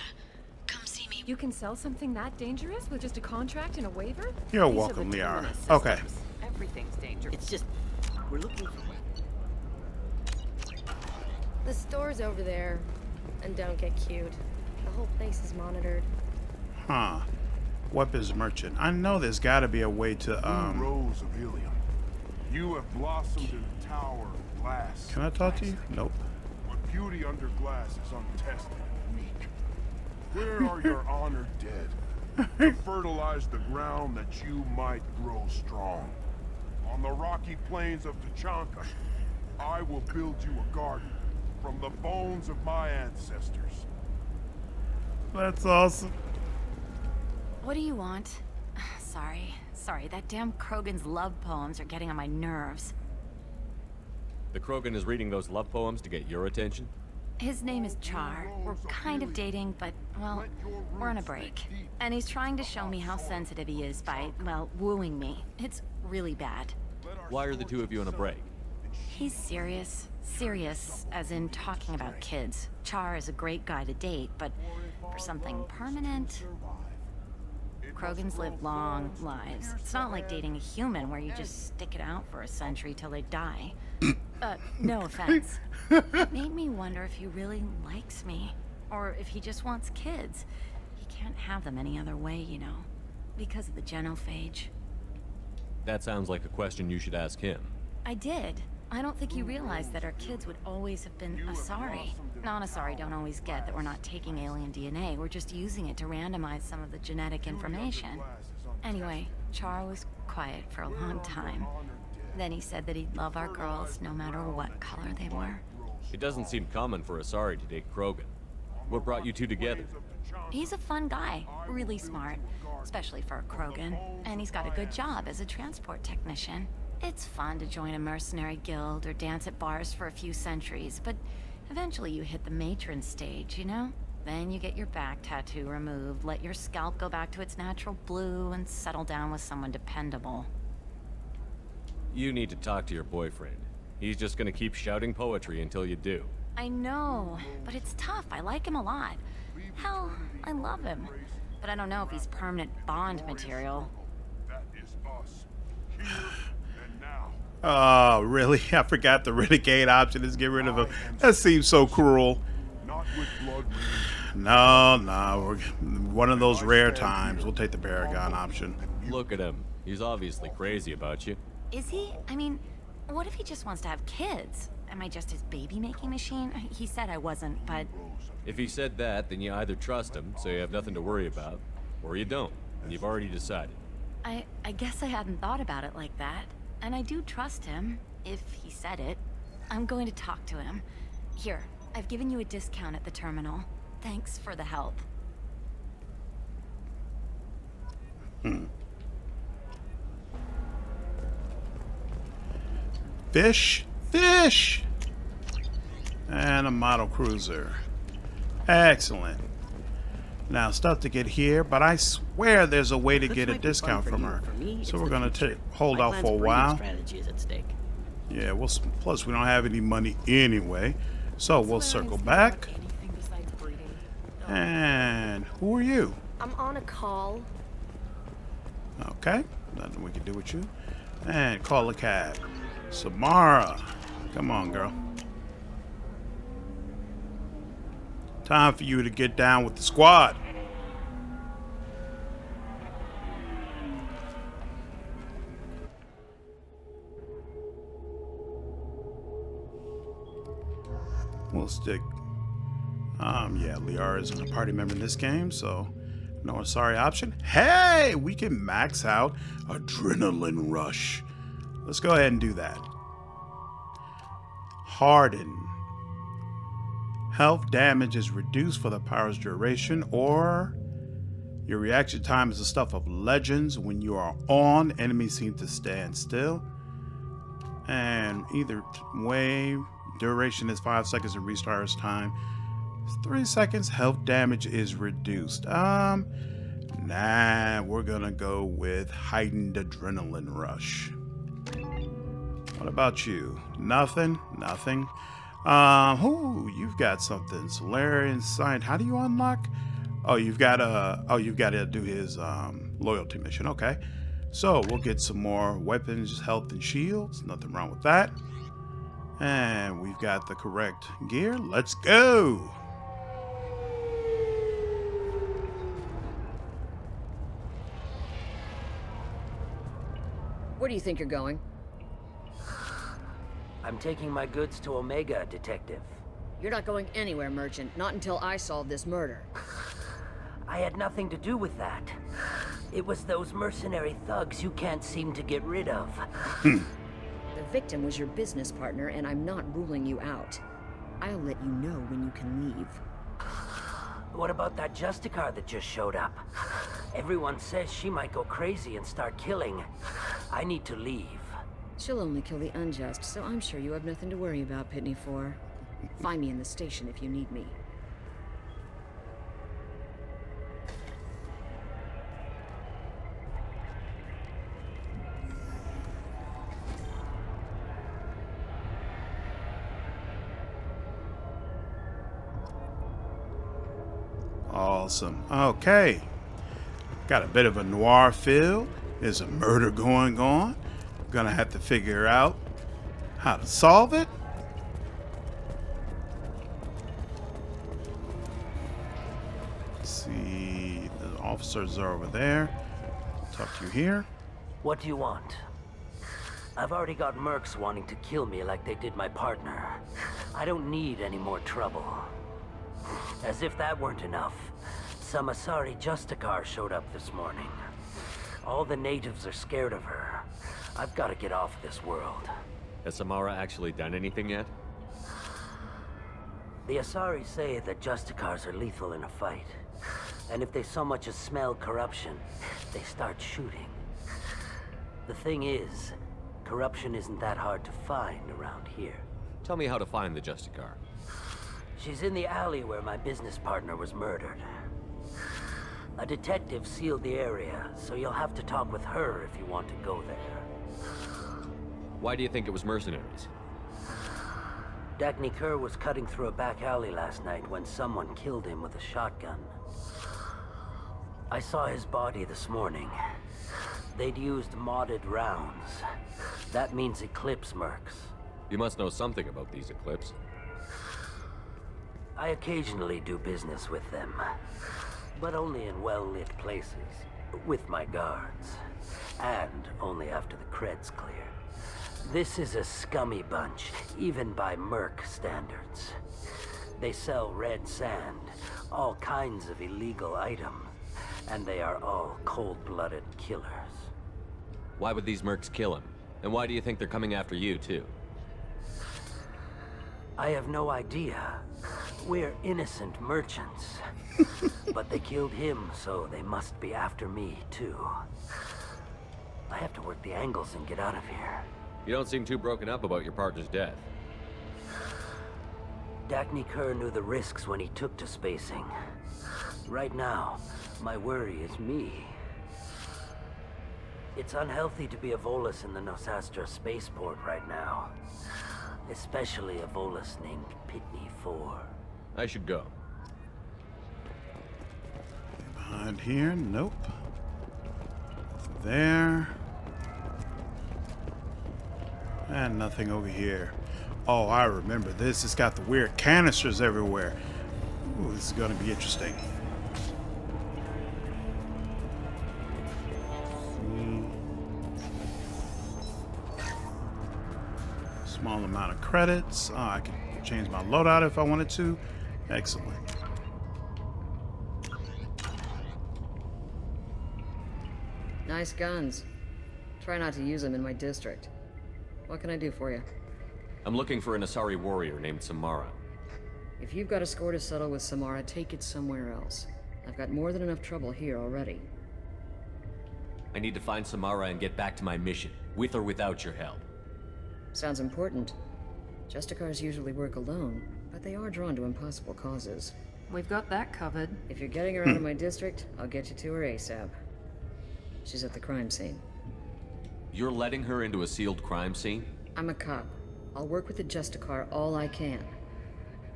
Come see me. You can sell something that dangerous with just a contract and a waiver? You're These are welcome, the Liara. terminus Okay. systems. Everything's dangerous. It's just, we're looking for The store's over there. And don't get cute. The whole place is monitored. Huh. Weapons merchant. I know there's got to be a way to, Rose of helium. You have blossomed in a tower of glass. Can I talk to you? Nope. But beauty under glass is untested and weak. Where are your honored dead? To fertilize the ground that you might grow strong. On the rocky plains of Tachanka, I will build you a garden from the bones of my ancestors. That's awesome. What do you want? Sorry, that damn Krogan's love poems are getting on my nerves. The Krogan is reading those love poems to get your attention? His name is Char. We're kind of dating, but, well, we're on a break. And he's trying to show me how sensitive he is by, well, wooing me. It's really bad. Why are the two of you on a break? He's serious. Serious, as in talking about kids. Char is a great guy to date, but for something permanent... Krogans live long lives. It's not like dating a human where you just stick it out for a century till they die. No offense. It made me wonder if he really likes me. Or if he just wants kids. He can't have them any other way, you know. Because of the genophage. That sounds like a question you should ask him. I did. I don't think you realized that our kids would always have been Asari. Non-Asari don't always get that we're not taking alien DNA, we're just using it to randomize some of the genetic information. Anyway, Char was quiet for a long time. Then he said that he'd love our girls no matter what color they were. It doesn't seem common for Asari to date Krogan. What brought you two together? He's a fun guy, really smart, especially for a Krogan. And he's got a good job as a transport technician. It's fun to join a mercenary guild or dance at bars for a few centuries, but eventually you hit the matron stage, you know? Then you get your back tattoo removed, let your scalp go back to its natural blue, and settle down with someone dependable. You need to talk to your boyfriend. He's just gonna keep shouting poetry until you do. I know, but it's tough. I like him a lot. Hell, I love him. But I don't know if he's permanent Bond material. That is us. Here and now. Oh, really? I forgot the Renegade option is get rid of him. That seems so cruel. Not with blood No, we're one of those rare times. We'll take the Paragon option. Look at him. He's obviously crazy about you. Is he? I mean, what if he just wants to have kids? Am I just his baby-making machine? He said I wasn't, but... If he said that, then you either trust him, so you have nothing to worry about, or you don't, and you've already decided. I guess I hadn't thought about it like that. And I do trust him, if he said it. I'm going to talk to him. Here, I've given you a discount at the terminal. Thanks for the help. Fish! And a model cruiser. Excellent. Now, stuff to get here, but I swear there's a way to get a discount from her. So we're gonna hold off for a while. Strategy is at stake. Yeah, well, plus we don't have any money anyway. So we'll circle back. And who are you? I'm on a call. Okay, nothing we can do with you. And call a cab. Samara, come on, girl. Time for you to get down with the squad. We'll stick. Yeah, Liara isn't a party member in this game, so no sorry option. Hey, we can max out Adrenaline Rush. Let's go ahead and do that. Harden. Health damage is reduced for the power's duration, or your reaction time is the stuff of legends. When you are on, enemies seem to stand still. And either way, duration is 5 seconds and restarts time is 3 seconds. Health damage is reduced. Nah, we're gonna go with Heightened Adrenaline Rush. What about you? Nothing? Nothing. You've got something. Solarian Sight. How do you unlock? Oh, you've got to do his loyalty mission. Okay. So we'll get some more weapons, health, and shields. Nothing wrong with that. And we've got the correct gear. Let's go. Where do you think you're going? I'm taking my goods to Omega, Detective. You're not going anywhere, Merchant. Not until I solve this murder. I had nothing to do with that. It was those mercenary thugs you can't seem to get rid of. The victim was your business partner, and I'm not ruling you out. I'll let you know when you can leave. What about that Justicar that just showed up? Everyone says she might go crazy and start killing. I need to leave. She'll only kill the unjust, so I'm sure you have nothing to worry about, Pitney 4. Find me in the station if you need me. Awesome. Okay. Got a bit of a noir feel. There's a murder going on. Gonna have to figure out how to solve it. Let's see, the officers are over there. I'll talk to you here. What do you want? I've already got mercs wanting to kill me like they did my partner. I don't need any more trouble. As if that weren't enough, some Asari Justicar showed up this morning. All the natives are scared of her. I've got to get off this world. Has Samara actually done anything yet? The Asari say that Justicars are lethal in a fight. And if they so much as smell corruption, they start shooting. The thing is, corruption isn't that hard to find around here. Tell me how to find the Justicar. She's in the alley where my business partner was murdered. A detective sealed the area, so you'll have to talk with her if you want to go there. Why do you think it was mercenaries? Dagny Kerr was cutting through a back alley last night when someone killed him with a shotgun. I saw his body this morning. They'd used modded rounds. That means Eclipse mercs. You must know something about these Eclipse. I occasionally do business with them, but only in well-lit places, with my guards, and only after the cred's clear. This is a scummy bunch, even by merc standards. They sell red sand, all kinds of illegal items, and they are all cold-blooded killers. Why would these mercs kill him? And why do you think they're coming after you, too? I have no idea. We're innocent merchants. But they killed him, so they must be after me, too. I have to work the angles and get out of here. You don't seem too broken up about your partner's death. Dagny Kerr knew the risks when he took to spacing. Right now, my worry is me. It's unhealthy to be a Volus in the Nosastra spaceport right now. Especially a Volus named Pitney 4. I should go. Behind here? Nope. Nothing there. And nothing over here. Oh, I remember this. It's got the weird canisters everywhere. Ooh, this is going to be interesting. Small amount of credits. Oh, I can change my loadout if I wanted to. Excellent. Nice guns. Try not to use them in my district. What can I do for you? I'm looking for an Asari warrior named Samara. If you've got a score to settle with Samara, take it somewhere else. I've got more than enough trouble here already. I need to find Samara and get back to my mission, with or without your help. Sounds important. Justicars usually work alone, but they are drawn to impossible causes. We've got that covered. If you're getting her out of my district, I'll get you to her ASAP. She's at the crime scene. You're letting her into a sealed crime scene? I'm a cop. I'll work with the Justicar all I can.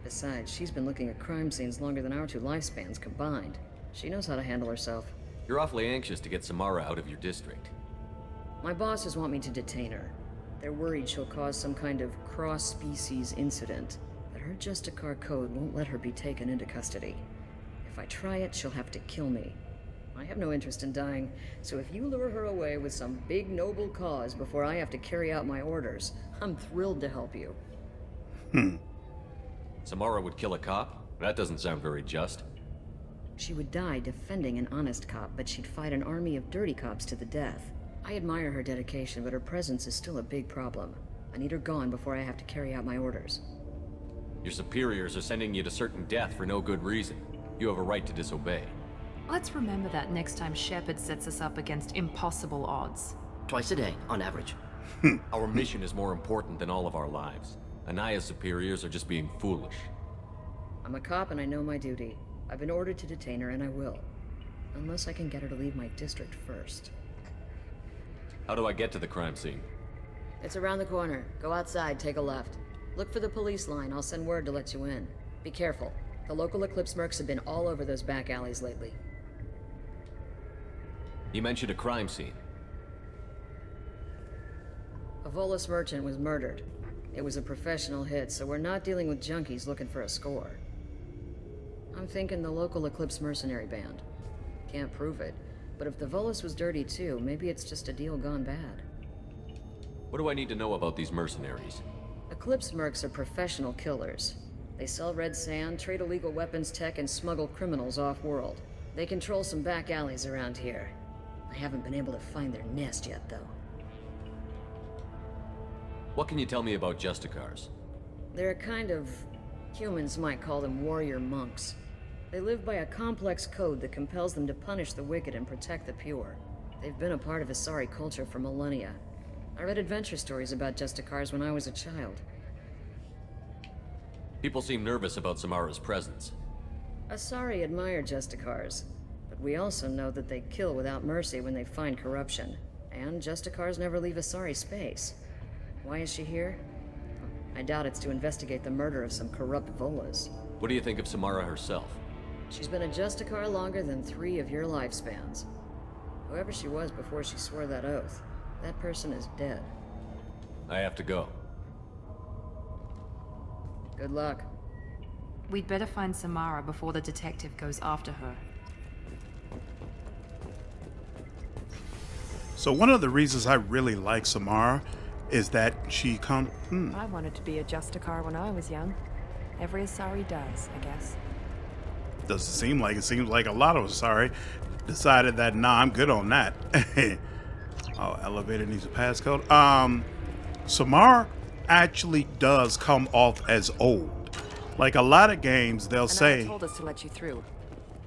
Besides, she's been looking at crime scenes longer than our 2 lifespans combined. She knows how to handle herself. You're awfully anxious to get Samara out of your district. My bosses want me to detain her. They're worried she'll cause some kind of cross-species incident, but her Justicar code won't let her be taken into custody. If I try it, she'll have to kill me. I have no interest in dying, so if you lure her away with some big noble cause before I have to carry out my orders, I'm thrilled to help you. Samara would kill a cop? That doesn't sound very just. She would die defending an honest cop, but she'd fight an army of dirty cops to the death. I admire her dedication, but her presence is still a big problem. I need her gone before I have to carry out my orders. Your superiors are sending you to certain death for no good reason. You have a right to disobey. Let's remember that next time Shepard sets us up against impossible odds. Twice a day, on average. Our mission is more important than all of our lives. Anaya's superiors are just being foolish. I'm a cop and I know my duty. I've been ordered to detain her and I will. Unless I can get her to leave my district first. How do I get to the crime scene? It's around the corner. Go outside, take a left. Look for the police line. I'll send word to let you in. Be careful. The local Eclipse mercs have been all over those back alleys lately. You mentioned a crime scene. A Volus merchant was murdered. It was a professional hit, so we're not dealing with junkies looking for a score. I'm thinking the local Eclipse mercenary band. Can't prove it, but if the Volus was dirty too, maybe it's just a deal gone bad. What do I need to know about these mercenaries? Eclipse mercs are professional killers. They sell red sand, trade illegal weapons tech, and smuggle criminals off-world. They control some back alleys around here. I haven't been able to find their nest yet, though. What can you tell me about Justicars? They're a kind of... humans might call them warrior monks. They live by a complex code that compels them to punish the wicked and protect the pure. They've been a part of Asari culture for millennia. I read adventure stories about Justicars when I was a child. People seem nervous about Samara's presence. Asari admire Justicars, but we also know that they kill without mercy when they find corruption. And Justicars never leave Asari space. Why is she here? I doubt it's to investigate the murder of some corrupt Volas. What do you think of Samara herself? She's been a Justicar longer than 3 of your lifespans. Whoever she was before she swore that oath, that person is dead. I have to go. Good luck. We'd better find Samara before the detective goes after her. So one of the reasons I really like Samara is that she I wanted to be a Justicar when I was young. Every Asari does, I guess. Doesn't seem like it. Seems like a lot of Asari decided that, nah, I'm good on that. Oh, elevator needs a passcode. Samara actually does come off as old. Like a lot of games, they'll say... told us to let you through.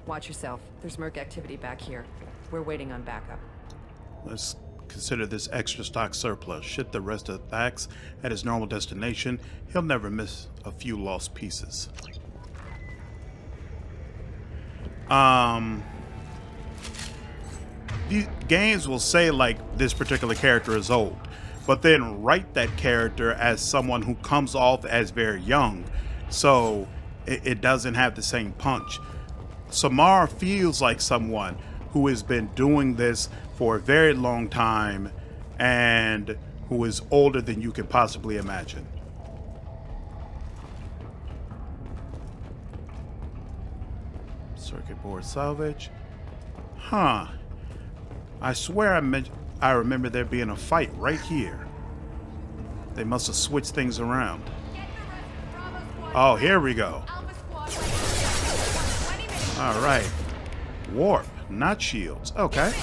Watch yourself. There's merc activity back here. We're waiting on backup. Let's consider this extra stock surplus. Ship the rest of Thax at his normal destination. He'll never miss a few lost pieces. These games will say like this particular character is old, but then write that character as someone who comes off as very young, so it doesn't have the same punch. Samara feels like someone who has been doing this for a very long time and who is older than you can possibly imagine. Circuit board salvage. Huh. I swear I remember there being a fight right here. They must have switched things around. Oh, here we go. All right. Warp, not shields. Okay.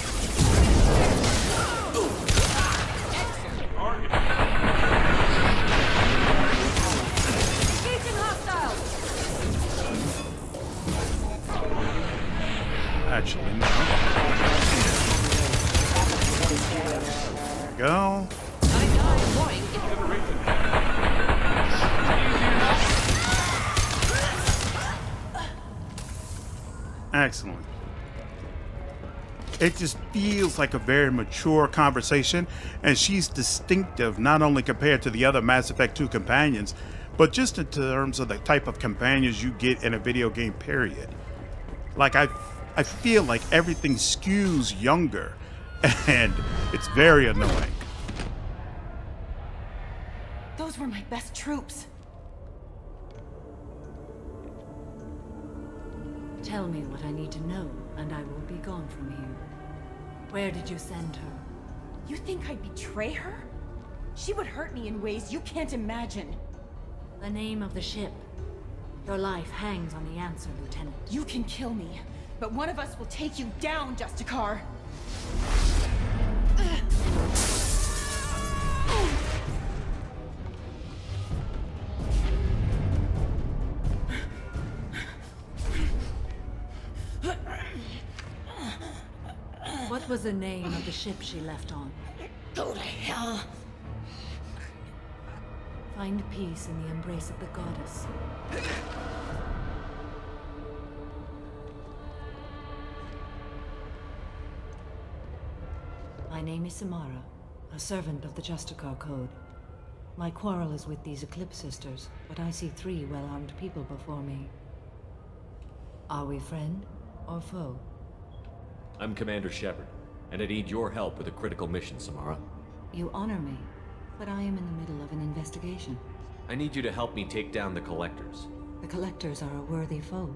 Actually, no. There we go. Excellent. It just feels like a very mature conversation, and she's distinctive not only compared to the other Mass Effect 2 companions, but just in terms of the type of companions you get in a video game, period. Like, I feel like everything skews younger, and it's very annoying. Those were my best troops. Tell me what I need to know, and I will be gone from here. Where did you send her? You think I'd betray her? She would hurt me in ways you can't imagine. The name of the ship. Your life hangs on the answer, Lieutenant. You can kill me, but one of us will take you down, Justicar. What was the name of the ship she left on? Go to hell. Find peace in the embrace of the goddess. My name is Samara, a servant of the Justicar Code. My quarrel is with these Eclipse Sisters, but I see 3 well-armed people before me. Are we friend or foe? I'm Commander Shepard, and I need your help with a critical mission, Samara. You honor me, but I am in the middle of an investigation. I need you to help me take down the Collectors. The Collectors are a worthy foe.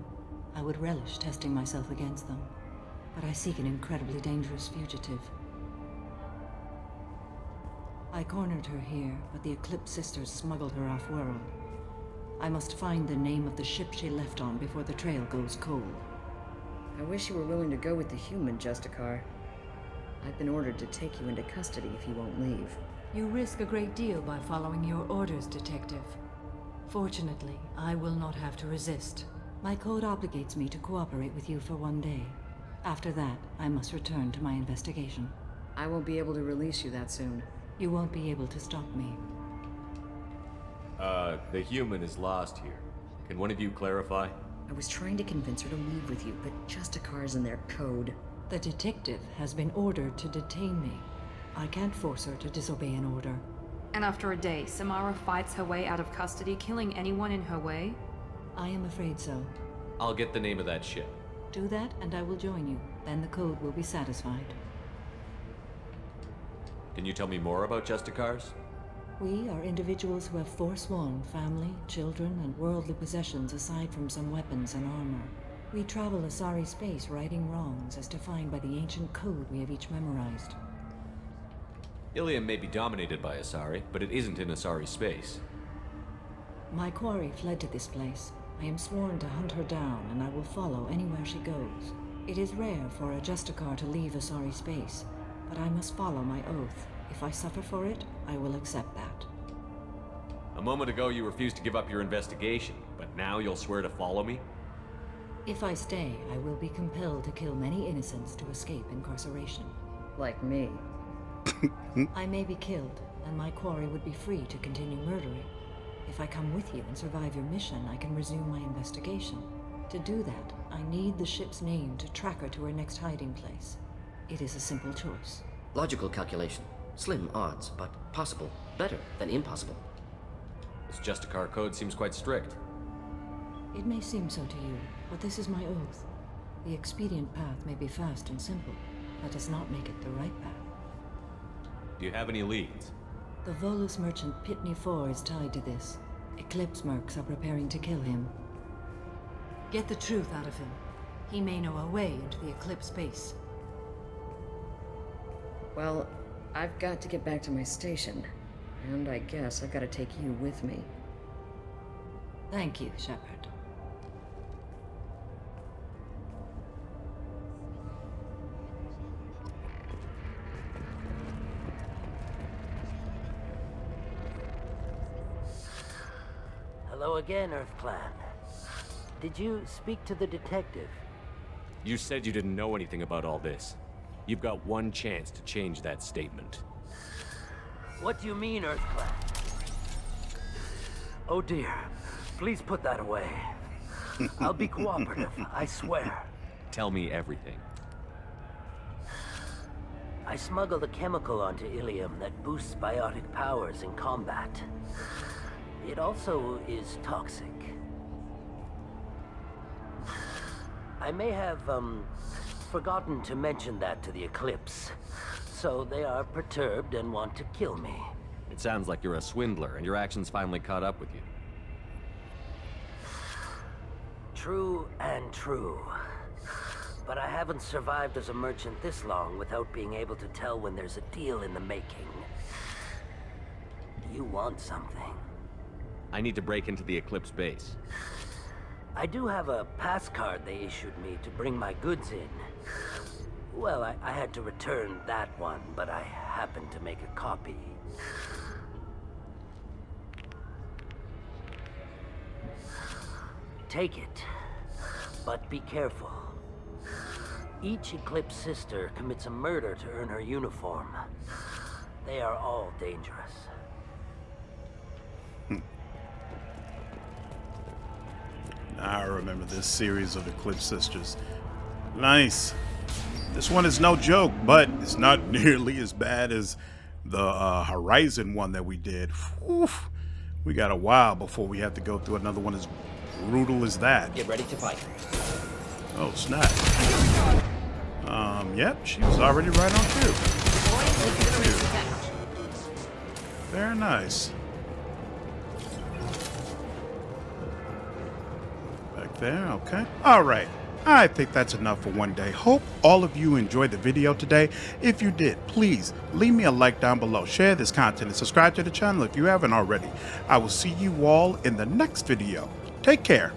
I would relish testing myself against them, but I seek an incredibly dangerous fugitive. I cornered her here, but the Eclipse Sisters smuggled her off-world. I must find the name of the ship she left on before the trail goes cold. I wish you were willing to go with the human, Justicar. I've been ordered to take you into custody if you won't leave. You risk a great deal by following your orders, Detective. Fortunately, I will not have to resist. My code obligates me to cooperate with you for 1 day. After that, I must return to my investigation. I won't be able to release you that soon. You won't be able to stop me. The human is lost here. Can one of you clarify? I was trying to convince her to leave with you, but Justicar's in their code. The detective has been ordered to detain me. I can't force her to disobey an order. And after a day, Samara fights her way out of custody, killing anyone in her way? I am afraid so. I'll get the name of that ship. Do that, and I will join you. Then the code will be satisfied. Can you tell me more about Justicars? We are individuals who have forsworn family, children, and worldly possessions aside from some weapons and armor. We travel Asari space righting wrongs as defined by the ancient code we have each memorized. Ilium may be dominated by Asari, but it isn't in Asari space. My quarry fled to this place. I am sworn to hunt her down, and I will follow anywhere she goes. It is rare for a Justicar to leave Asari space, but I must follow my oath. If I suffer for it, I will accept that. A moment ago you refused to give up your investigation, but now you'll swear to follow me? If I stay, I will be compelled to kill many innocents to escape incarceration. Like me. I may be killed, and my quarry would be free to continue murdering. If I come with you and survive your mission, I can resume my investigation. To do that, I need the ship's name to track her to her next hiding place. It is a simple choice. Logical calculation. Slim odds, but possible. Better than impossible. This Justicar code seems quite strict. It may seem so to you, but this is my oath. The expedient path may be fast and simple. That does not make it the right path. Do you have any leads? The Volus merchant Pitney 4 is tied to this. Eclipse mercs are preparing to kill him. Get the truth out of him. He may know a way into the Eclipse base. Well, I've got to get back to my station. And I guess I've got to take you with me. Thank you, Shepard. Hello again, Earth Clan. Did you speak to the detective? You said you didn't know anything about all this. You've got one chance to change that statement. What do you mean, Earth Clan? Oh dear. Please put that away. I'll be cooperative, I swear. Tell me everything. I smuggled a chemical onto Ilium that boosts biotic powers in combat. It also is toxic. I may have, forgotten to mention that to the Eclipse. So they are perturbed and want to kill me. It sounds like you're a swindler, and your actions finally caught up with you. True and true. But I haven't survived as a merchant this long without being able to tell when there's a deal in the making. You want something. I need to break into the Eclipse base. I do have a pass card they issued me to bring my goods in. Well, I had to return that one, but I happened to make a copy. Take it, but be careful. Each Eclipse sister commits a murder to earn her uniform. They are all dangerous. I remember this series of Eclipse Sisters. Nice. This one is no joke, but it's not nearly as bad as the Horizon one that we did. Oof. We got a while before we have to go through another one as brutal as that. Get ready to fight. Oh, snap. Yep, she was already right on cue. Very nice. Back there, okay. All right. I think that's enough for one day. Hope all of you enjoyed the video today. If you did, please leave me a like down below. Share this content and subscribe to the channel if you haven't already. I will see you all in the next video. Take care.